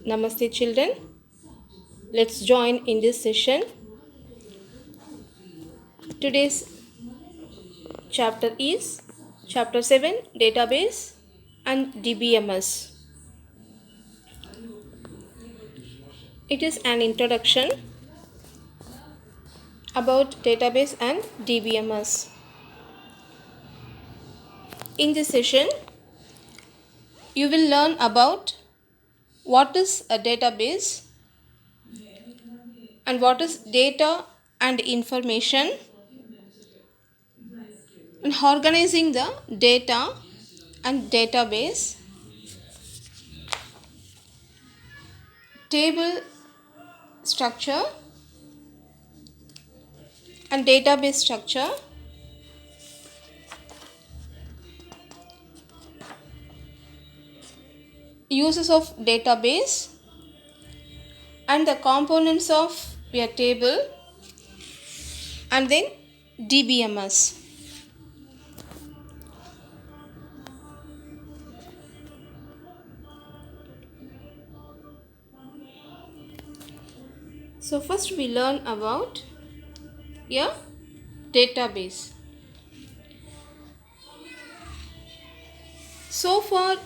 Namaste children. Let's join in this session. Today's chapter is chapter 7 database and DBMS. It is an introduction about database and DBMS. In this session you will learn about what is a database and what is data and information, and organizing the data and database, table structure and database structure, uses of database and the components of your table, and then DBMS. So first we learn about a database. So far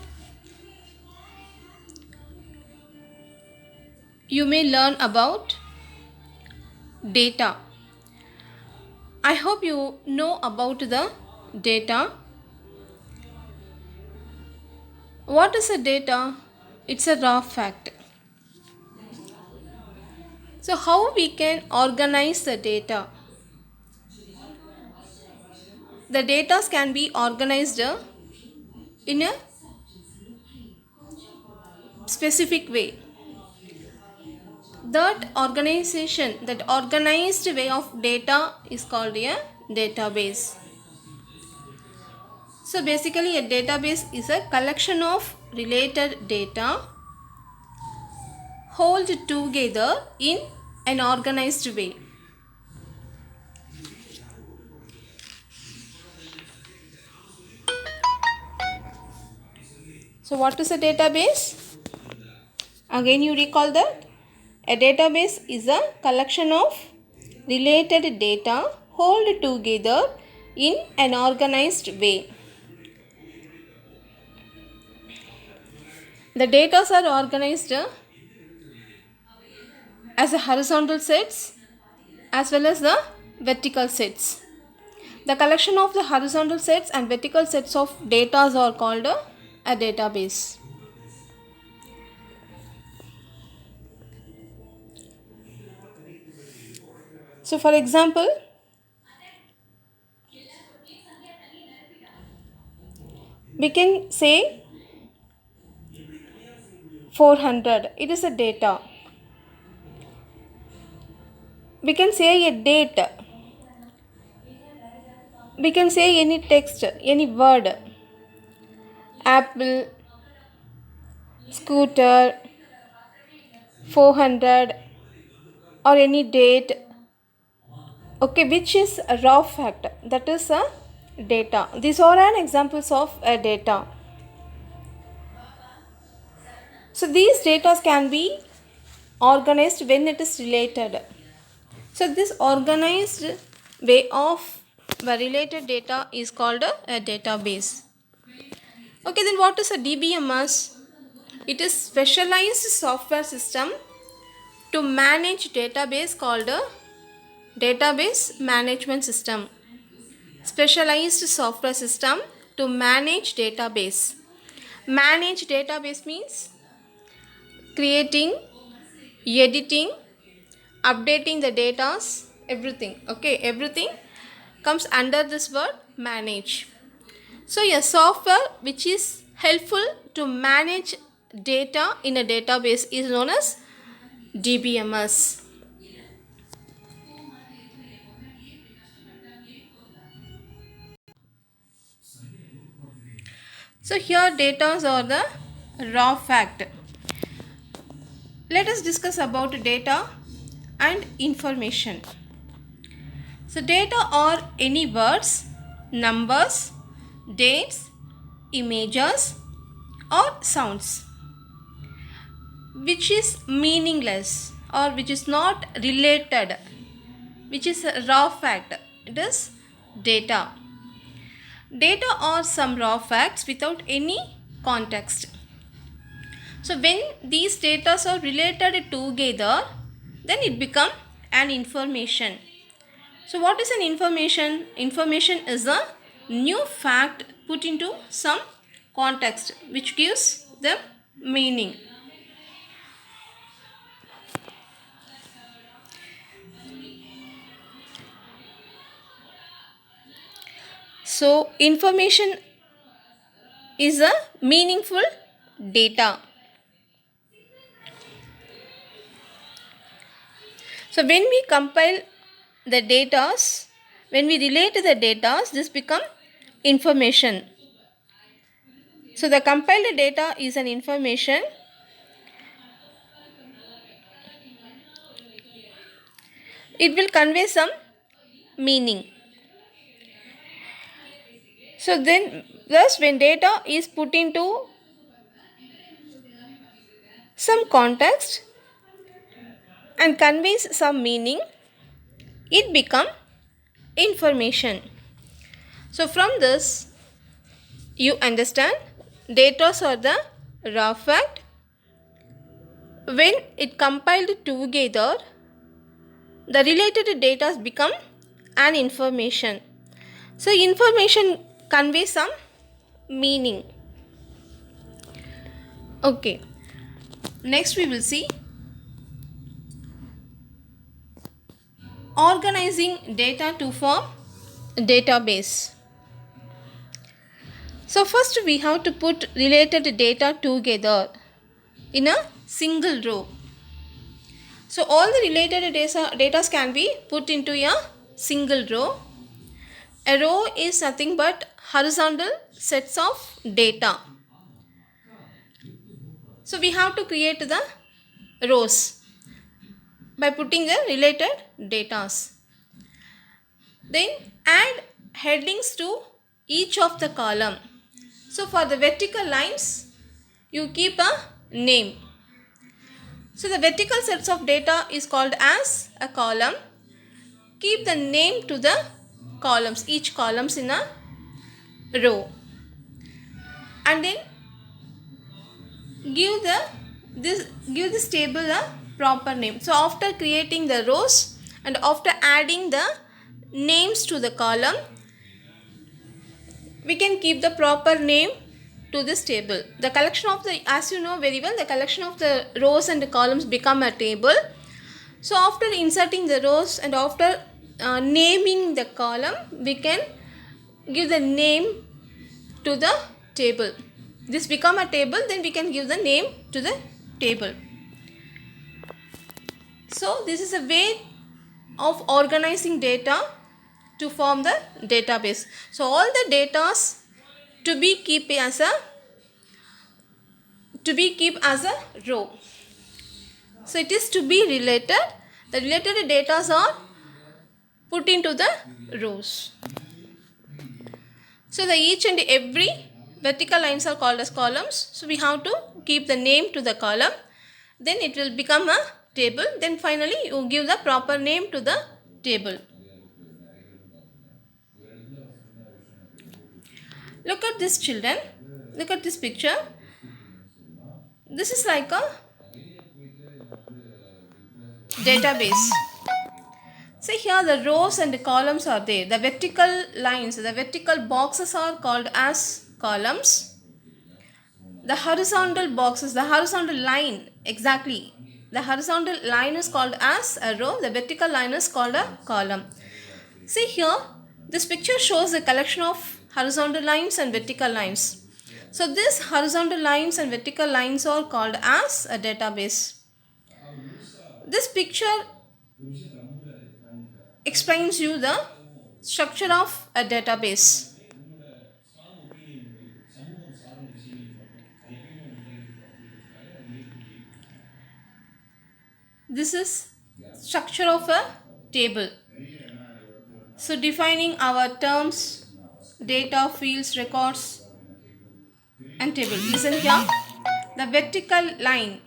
you may learn about data. I hope you know about the data. What is a data? It's a raw fact. So how we can organize the data? The data can be organized in a specific way. That organized way of data is called a database. So basically a database is a collection of related data held together in an organized way. So what is a database? Again you recall that a database is a collection of related data held together in an organized way. The data are organized as a horizontal sets as well as the vertical sets. The collection of the horizontal sets and vertical sets of data are called a database. So for example, we can say 400. It is a data. We can say a date. We can say any text, any word. Apple, scooter, 400, or any date. Okay, which is a raw fact. That is a data. These are an examples of a data. So these data can be organized when it is related. So this organized way of the related data is called a database. Okay, then what is a DBMS? It is specialized software system to manage database called a database management system. Specialized software system to manage database. Manage database means creating, editing, updating the data, everything. Okay, everything comes under this word manage. So a software which is helpful to manage data in a database is known as DBMS. So here data are the raw fact. Let us discuss about data and information. So data are any words, numbers, dates, images or sounds which is meaningless or which is not related, which is a raw fact. It is data. Data are some raw facts without any context. So when these data are related together, then it become an information. So what is an information? Information is a new fact put into some context which gives them meaning. So information is a meaningful data. So when we compile the data, when we relate the data, this become information. So the compiled data is an information. It will convey some meaning. So then thus when data is put into some context and conveys some meaning, it become information. So from this you understand data are the raw fact. When it compiled together, the related data become an information. So information conveys some meaning. Okay. Next we will see organizing data to form a database. So first we have to put related data together in a single row. So all the related data can be put into a single row. A row is nothing but horizontal sets of data. So we have to create the rows by putting the related data. Then add headings to each of the column. So for the vertical lines, you keep a name. So the vertical sets of data is called as a column. Keep the name to the columns, each columns in a row. And then give this table a proper name. So after creating the rows and after adding the names to the column, we can keep the proper name to this table. The collection of the, as you know very well, the collection of the rows and the columns become a table. So after inserting the rows and after naming the column, we can give the name to the table. This become a table, then we can give the name to the table. So this is a way of organizing data to form the database. So all the data to be kept as a row. So it is to be related. The related data are put into the rows. So the each and every vertical lines are called as columns. So we have to keep the name to the column. Then it will become a table. Then finally you give the proper name to the table. Look at this, children. Look at this picture. This is like a database. See here the rows and the columns are there. The vertical lines, the vertical boxes are called as columns. The horizontal boxes, the horizontal line, exactly. The horizontal line is called as a row. The vertical line is called a column. See here, this picture shows a collection of horizontal lines and vertical lines. So these horizontal lines and vertical lines are called as a database. This picture explains you the structure of a database. This is structure of a table. So defining our terms, data, fields, records and table. Listen here. The vertical line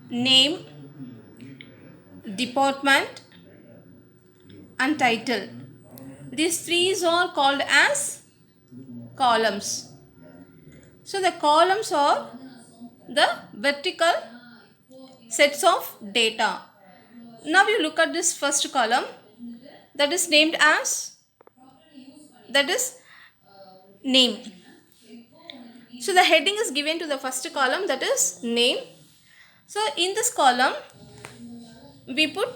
name, department and title. These three are called as columns. So the columns are the vertical sets of data. Now you look at this first column that is named as, that is name. So the heading is given to the first column, that is name. So in this column we put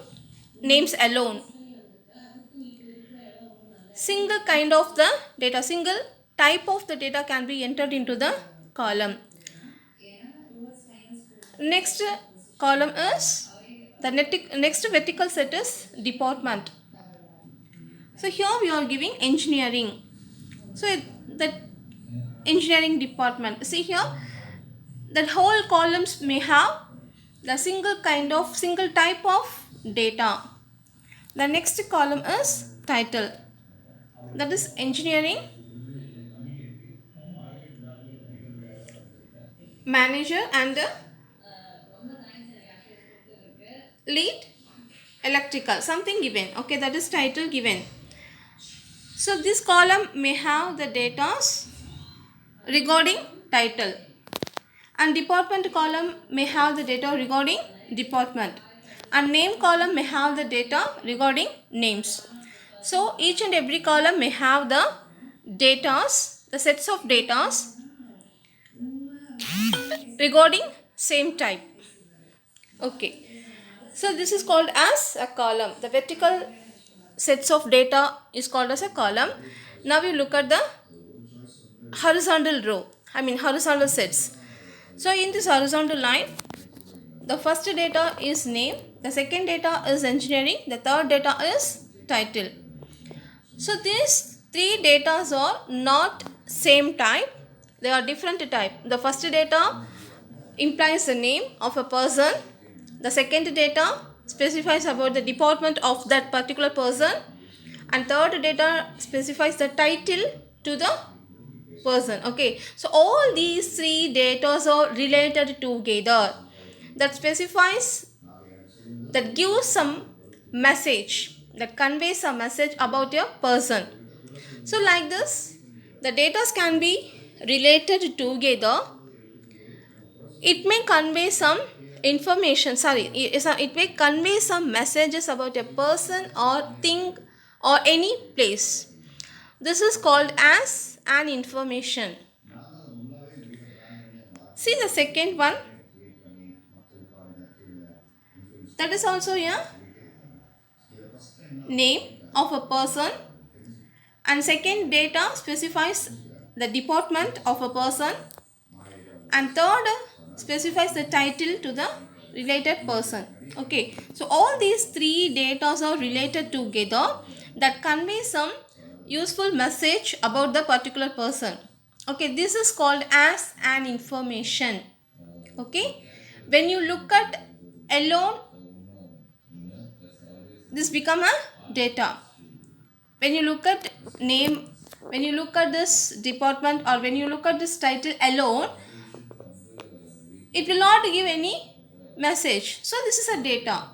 names alone. Single kind of the data, single type of the data can be entered into the column. Next column is the next vertical set is department. So here we are giving engineering. So the engineering department. See here, that whole columns may have the single type of data. The next column is title. That is engineering manager and lead electrical, something given. Okay, that is title given. So this column may have the data regarding title, and department column may have the data regarding department, and name column may have the data regarding names. So each and every column may have the datas, the sets of datas regarding same type. Okay, so this is called as a column. The vertical sets of data is called as a column. Now we look at the horizontal row, horizontal sets. So in this horizontal line, the first data is name, the second data is engineering, the third data is title. So these three data are not same type, they are different type. The first data implies the name of a person, the second data specifies about the department of that particular person, and third data specifies the title to the person. Okay, so all these three data are related together, that specifies, that gives some message, that conveys a message about a person. So like this, the data can be related together. It may convey some information, it may convey some messages about a person or thing or any place. This is called as an information. See the second one, that is also a name of a person, and second data specifies the department of a person, and third specifies the title to the related person. Okay, so all these three data are related together, that convey some useful message about the particular person. Okay, this is called as an information. Okay, when you look at alone, this become a data. When you look at name, when you look at this department, or when you look at this title alone, it will not give any message. So this is a data.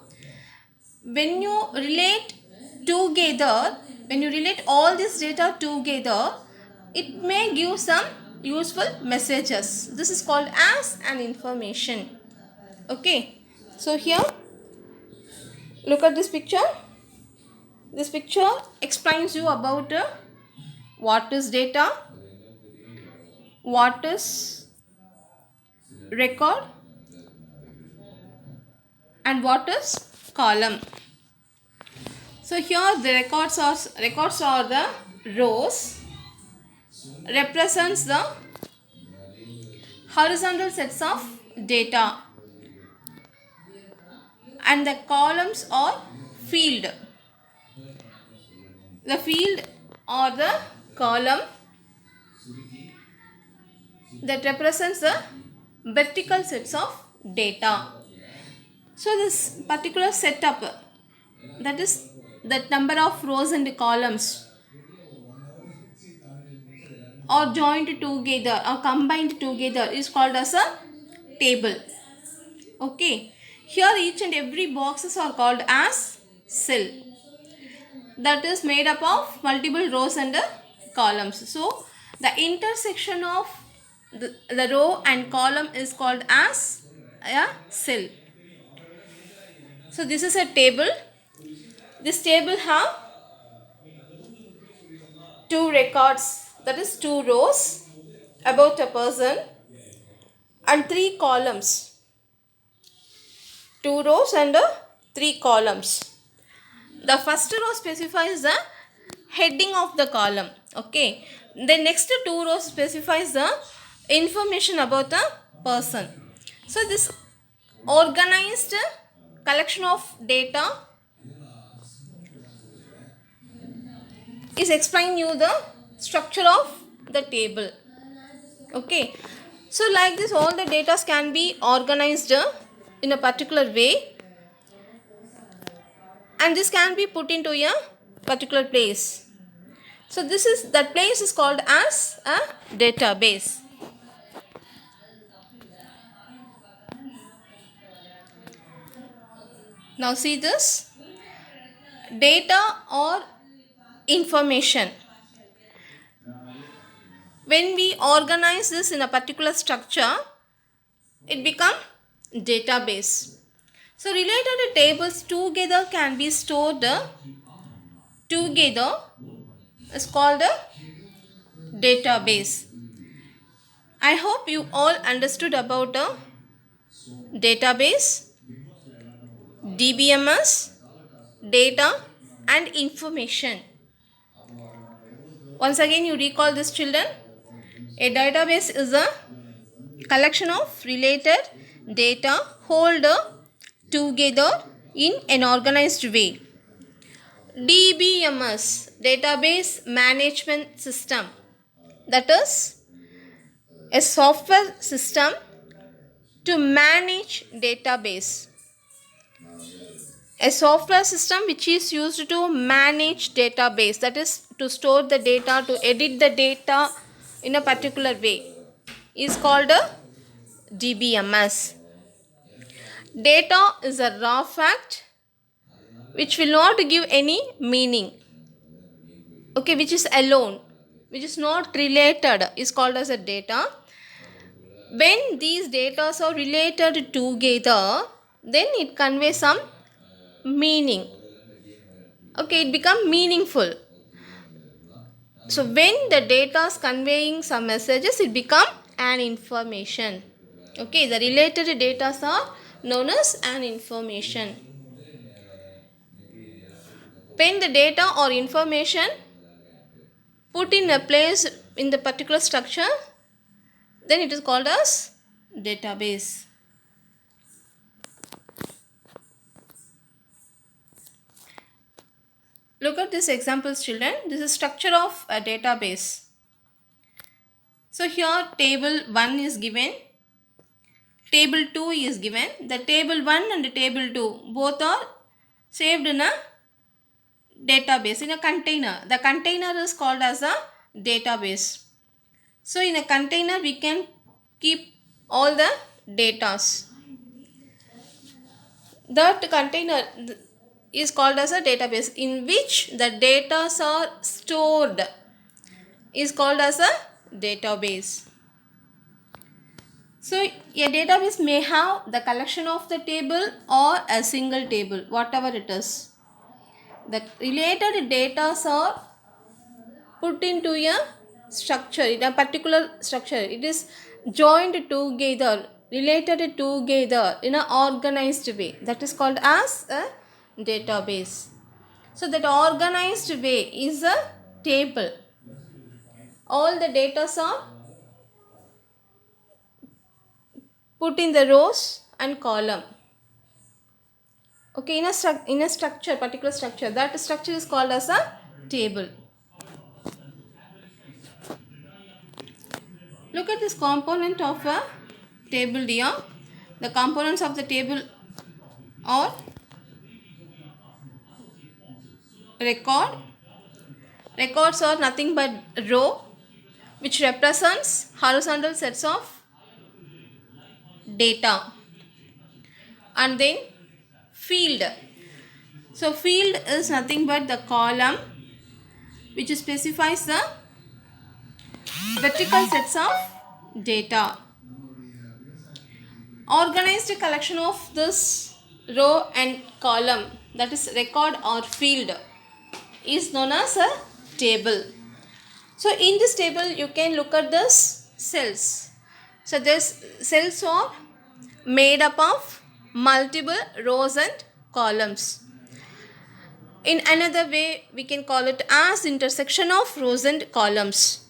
When you relate together, when you relate all this data together, it may give some useful messages. This is called as an information. Okay, so here look at this picture. This picture explains you about what is data, what is record, and what is column. So here the records are the rows, represents the horizontal sets of data, and the columns are field. The field or the column that represents the vertical sets of data. So this particular setup, that is that number of rows and columns or joined together or combined together, is called as a table. Okay, Here each and every boxes are called as cell, that is made up of multiple rows and columns. So the intersection of the row and column is called as a cell. So this is a table. This table have two records, that is two rows about a person, and three columns, two rows and three columns. The first row specifies the heading of the column. Okay, the next two rows specifies the information about the person. So this organized collection of data is explaining you the structure of the table. Okay, so like this all the data can be organized in a particular way, and this can be put into a particular place. So this is, that place is called as a database. Now see this data or information. When we organize this in a particular structure, it becomes database. So related tables together can be stored together, is called a database. I hope you all understood about a database, DBMS, data and information. Once again you recall this, children. A database is a collection of related data held together in an organized way. DBMS, database management system, that is a software system to manage database. A software system which is used to manage database, that is to store the data, to edit the data in a particular way, is called a DBMS. Data is a raw fact which will not give any meaning. Okay, which is alone, which is not related, is called as a data. When these data are related together, then it conveys some meaning. Okay, it becomes meaningful. So when the data is conveying some messages, it becomes an information. Okay, the related data are known as an information. When the data or information put in a place in the particular structure, then it is called as database. Look at this examples, children. This is structure of a database. So here table 1 is given, table 2 is given. The table 1 and table 2 both are saved in a database, in a container. The container is called as a database. So in a container we can keep all the datas. That container is called as a database in which the data are stored, is called as a database. So a database may have the collection of the table or a single table, whatever it is. The related data are put into a structure, in a particular structure. It is joined together, related together in an organized way. That is called as a database. So that organized way is a table. All the data are put in the rows and column. Okay, in a structure, particular structure. That structure is called as a table. Look at this component of a table here. The components of the table are record. Records are nothing but row which represents horizontal sets of data. and then field. So field is nothing but the column which specifies the vertical sets of data. Organized collection of this row and column, that is record or field, is known as a table. So in this table you can look at this cells. So this cells are made up of multiple rows and columns. In another way we can call it as intersection of rows and columns.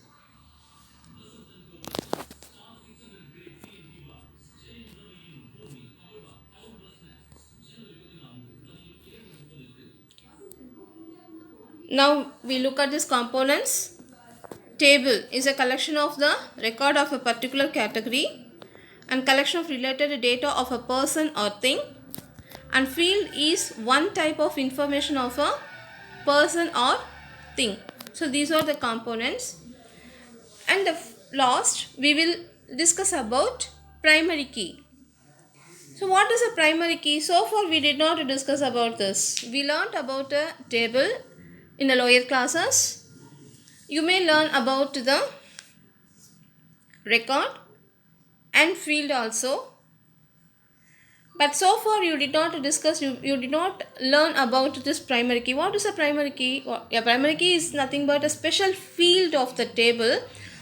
Now we look at these components. Table is a collection of the record of a particular category and collection of related data of a person or thing, and field is one type of information of a person or thing. So these are the components. And the last we will discuss about primary key. So what is a primary key? So far we did not discuss about this. We learnt about a table in the lower classes. You may learn about the record and field also. But so far you did not discuss, you did not learn about this primary key. What is a primary key? A primary key is nothing but a special field of the table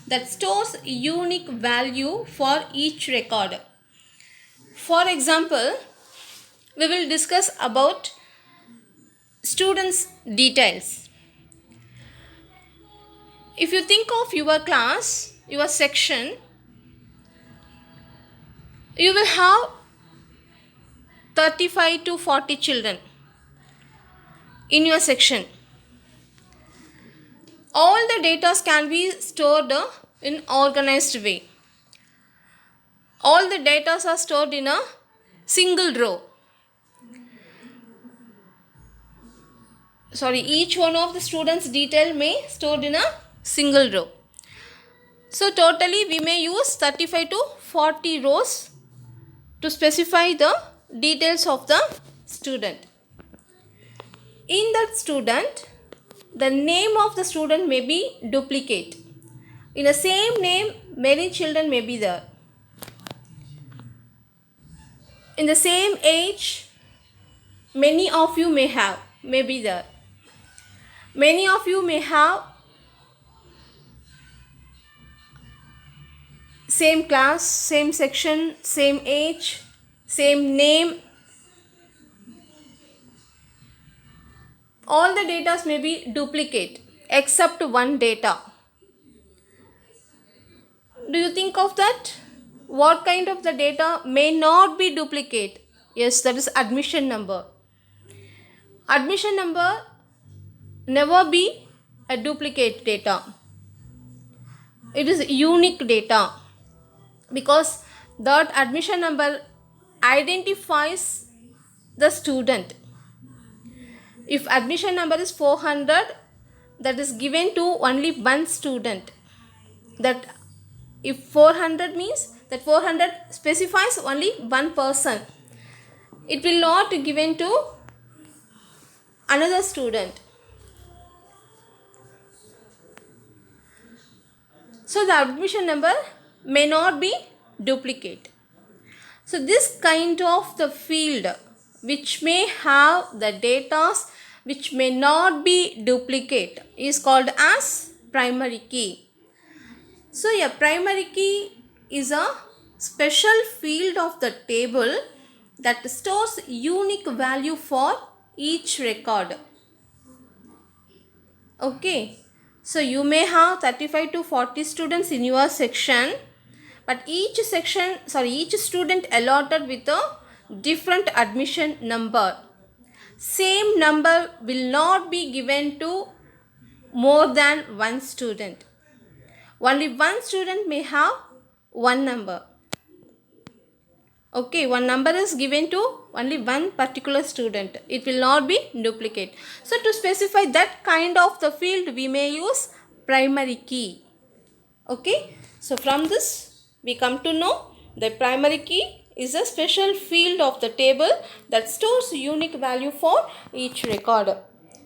that stores unique value for each record. For example, we will discuss about students' details. If you think of your class, your section, you will have 35 to 40 children in your section. All the data can be stored in organized way. All the data are stored in a single row. Each one of the students' detail may stored in a single row. So totally we may use 35 to 40 rows to specify the details of the student. In that student, the name of the student may be duplicate. In the same name, many children may be there. In the same age, many of you may be there. Many of you may have same class, same section, same age, same name. All the data may be duplicate except one data. Do you think of that? What kind of the data may not be duplicate? Yes, that is admission number. Admission number never be a duplicate data. It is unique data because that admission number identifies the student. If admission number is 400, that is given to only one student. That if 400 means that 400 specifies only one person. It will not be given to another student. So the admission number may not be duplicate. So this kind of the field which may have the data which may not be duplicate is called as primary key. So a primary key is a special field of the table that stores unique value for each record. Okay. So you may have 35 to 40 students in your section, but each student allotted with a different admission number. Same number will not be given to more than one student. Only one student may have one number. Okay, one number is given to only one particular student. It will not be duplicate. So to specify that kind of the field, we may use primary key. Okay, so from this we come to know the primary key is a special field of the table that stores unique value for each record.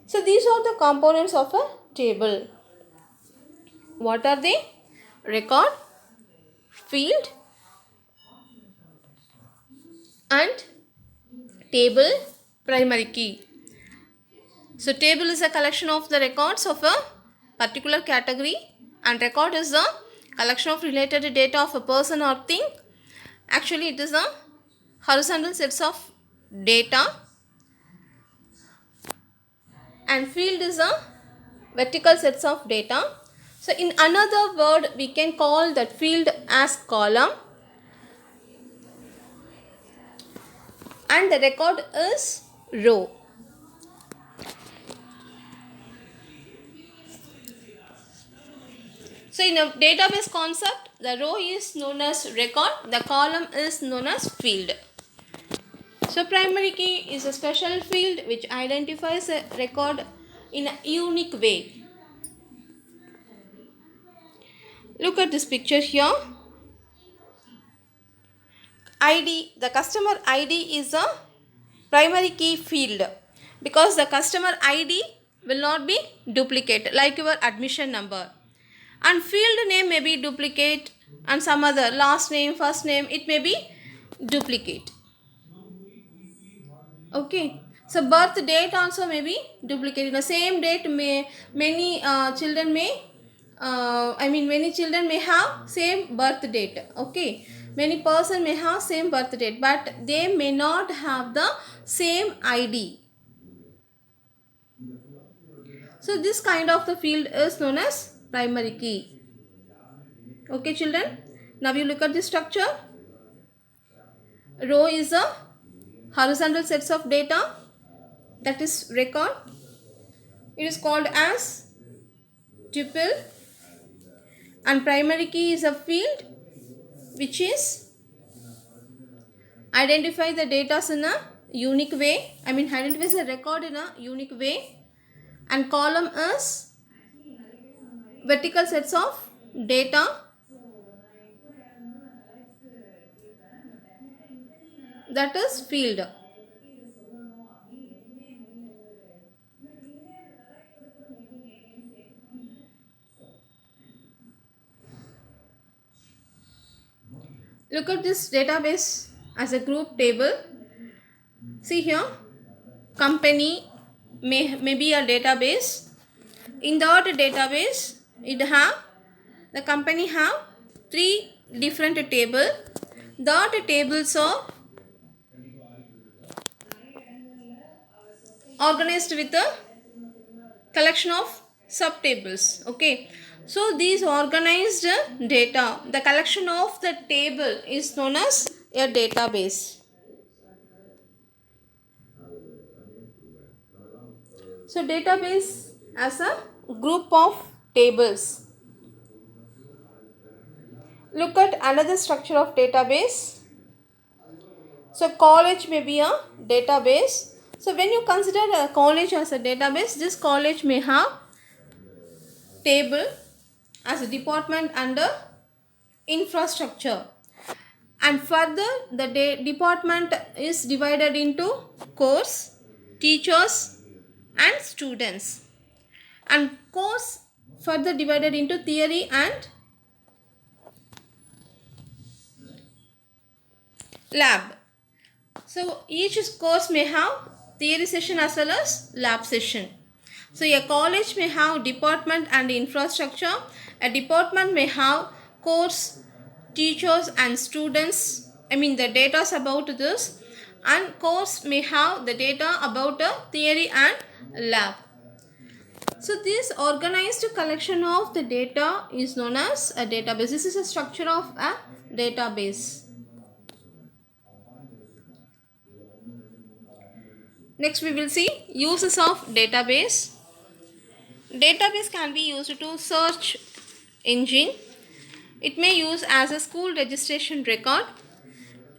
So these are the components of a table. What are they? Record, field, and table, primary key. So table is a collection of the records of a particular category, and record is a collection of related data of a person or thing. Actually, it is a horizontal sets of data, and field is a vertical sets of data. So in another word, we can call that field as column, and the record is row. So in a database concept, the row is known as record, the column is known as field. So primary key is a special field which identifies a record in a unique way. Look at this picture here. ID, the customer ID is a primary key field because the customer ID will not be duplicate like your admission number. And field name may be duplicate, and some other last name, first name, it may be duplicate. Okay, so birth date also may be duplicate. In the same date, many children may have same birth date. Okay, many person may have same birth date, but they may not have the same ID. So this kind of the field is known as primary key. Okay, children. Now you look at the structure. Row is a horizontal sets of data, that is record. It is called as tuple, and primary key is a field which is identify the data in a unique way. Identifies the record in a unique way, and column is vertical sets of data, that is field. Look at this database as a group table. See here, company may be a database. In that database, the company have 3 different table. That tables are organized with a collection of subtables. Okay, so these organized data, the collection of the table is known as a database. So database as a group of tables. Look at another structure of database. So college may be a database. So when you consider a college as a database, this college may have table as a department under infrastructure, and further the department is divided into course, teachers and students, and course further divided into theory and lab. So each course may have theory session as well as lab session. So a college may have department and infrastructure. A department may have course, teachers and students. The data about this, and course may have the data about the theory and lab. So this organized collection of the data is known as a database. This is a structure of a database. Next we will see uses of database. Database can be used to search engine. It may use as a school registration record,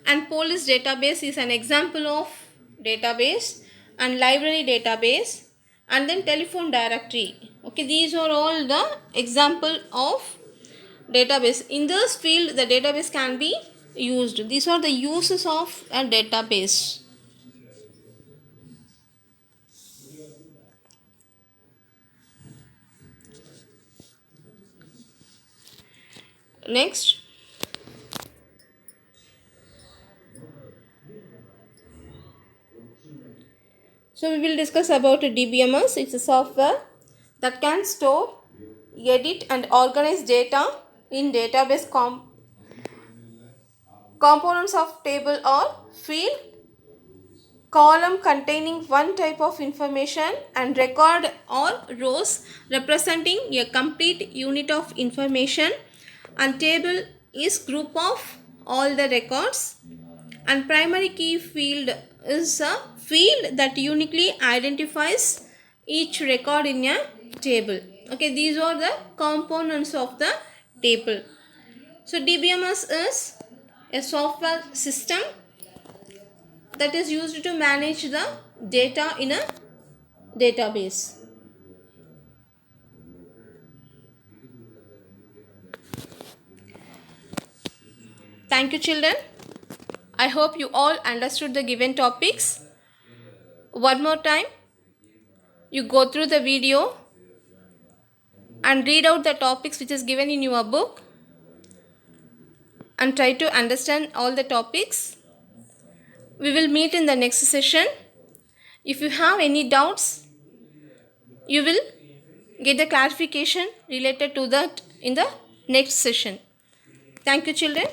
and police database is an example of database, and library database, and then telephone directory. Okay, these are all the example of database. In this field, the database can be used. These are the uses of a database. Next, so we will discuss about DBMS. It's a software that can store, edit and organize data in database components of table or field column containing one type of information and record or rows representing a complete unit of information, and table is group of all the records, and primary key field is a field that uniquely identifies each record in a table. Okay, these are the components of the table. So DBMS is a software system that is used to manage the data in a database. Thank you, children. I hope you all understood the given topics. One more time, you go through the video and read out the topics which is given in your book and try to understand all the topics. We will meet in the next session. If you have any doubts, you will get the clarification related to that in the next session. Thank you, children.